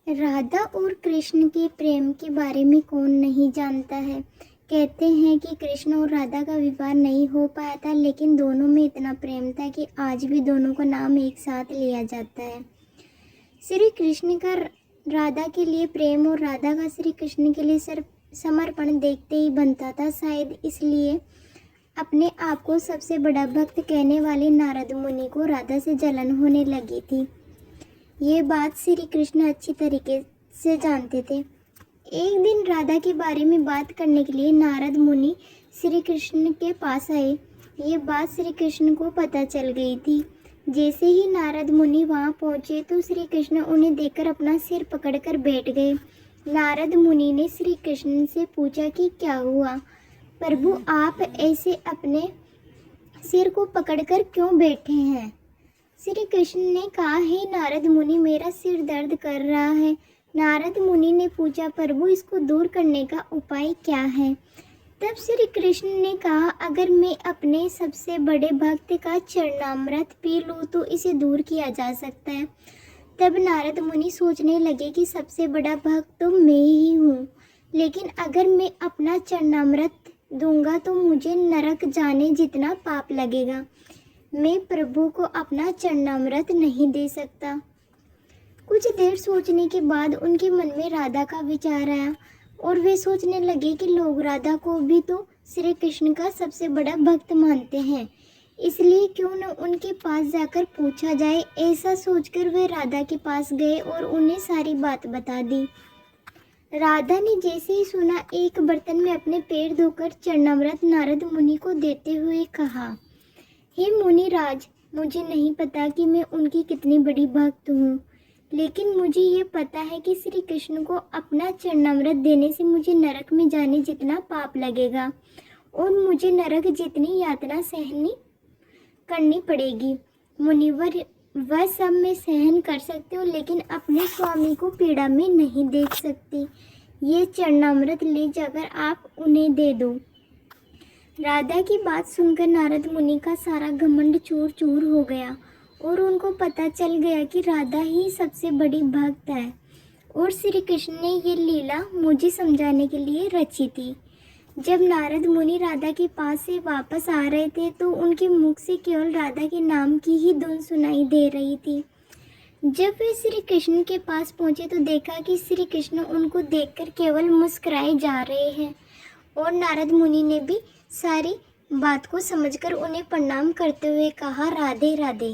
राधा और कृष्ण के प्रेम के बारे में कौन नहीं जानता है। कहते हैं कि कृष्ण और राधा का विवाह नहीं हो पाया था, लेकिन दोनों में इतना प्रेम था कि आज भी दोनों का नाम एक साथ लिया जाता है। श्री कृष्ण का राधा के लिए प्रेम और राधा का श्री कृष्ण के लिए समर्पण देखते ही बनता था। शायद इसलिए अपने आप को सबसे बड़ा भक्त कहने वाले नारद मुनि को राधा से जलन होने लगी थी। ये बात श्री कृष्ण अच्छी तरीके से जानते थे। एक दिन राधा के बारे में बात करने के लिए नारद मुनि श्री कृष्ण के पास आए। ये बात श्री कृष्ण को पता चल गई थी। जैसे ही नारद मुनि वहां पहुंचे तो श्री कृष्ण उन्हें देखकर अपना सिर पकड़कर बैठ गए। नारद मुनि ने श्री कृष्ण से पूछा कि क्या हुआ प्रभु, आप ऐसे अपने सिर को पकड़कर क्यों बैठे हैं। श्री कृष्ण ने कहा, हे नारद मुनि, मेरा सिर दर्द कर रहा है। नारद मुनि ने पूछा, प्रभु इसको दूर करने का उपाय क्या है। तब श्री कृष्ण ने कहा, अगर मैं अपने सबसे बड़े भक्त का चरणामृत पी लूँ तो इसे दूर किया जा सकता है। तब नारद मुनि सोचने लगे कि सबसे बड़ा भक्त तो मैं ही हूँ, लेकिन अगर मैं अपना चरणामृत दूंगा तो मुझे नरक जाने जितना पाप लगेगा। मैं प्रभु को अपना चरणामृत नहीं दे सकता। कुछ देर सोचने के बाद उनके मन में राधा का विचार आया और वे सोचने लगे कि लोग राधा को भी तो श्री कृष्ण का सबसे बड़ा भक्त मानते हैं, इसलिए क्यों न उनके पास जाकर पूछा जाए। ऐसा सोचकर वे राधा के पास गए और उन्हें सारी बात बता दी। राधा ने जैसे ही सुना, एक बर्तन में अपने पैर धोकर चरणामृत नारद मुनि को देते हुए कहा, हे मुनिराज, मुझे नहीं पता कि मैं उनकी कितनी बड़ी भक्त हूँ, लेकिन मुझे ये पता है कि श्री कृष्ण को अपना चरणामृत देने से मुझे नरक में जाने जितना पाप लगेगा और मुझे नरक जितनी यातना सहनी करनी पड़ेगी। मुनिवर, वह सब मैं सहन कर सकती हूँ, लेकिन अपने स्वामी को पीड़ा में नहीं देख सकती। ये चरणामृत ले जाकर आप उन्हें दे दो। राधा की बात सुनकर नारद मुनि का सारा घमंड चूर चूर हो गया और उनको पता चल गया कि राधा ही सबसे बड़ी भक्त है और श्री कृष्ण ने ये लीला मुझे समझाने के लिए रची थी। जब नारद मुनि राधा के पास से वापस आ रहे थे तो उनके मुख से केवल राधा के नाम की ही धुन सुनाई दे रही थी। जब वे श्री कृष्ण के पास पहुंचे तो देखा कि श्री कृष्ण उनको देखकर केवल मुस्कुराए जा रहे हैं और नारद मुनि ने भी सारी बात को समझकर उन्हें प्रणाम करते हुए कहा, राधे राधे।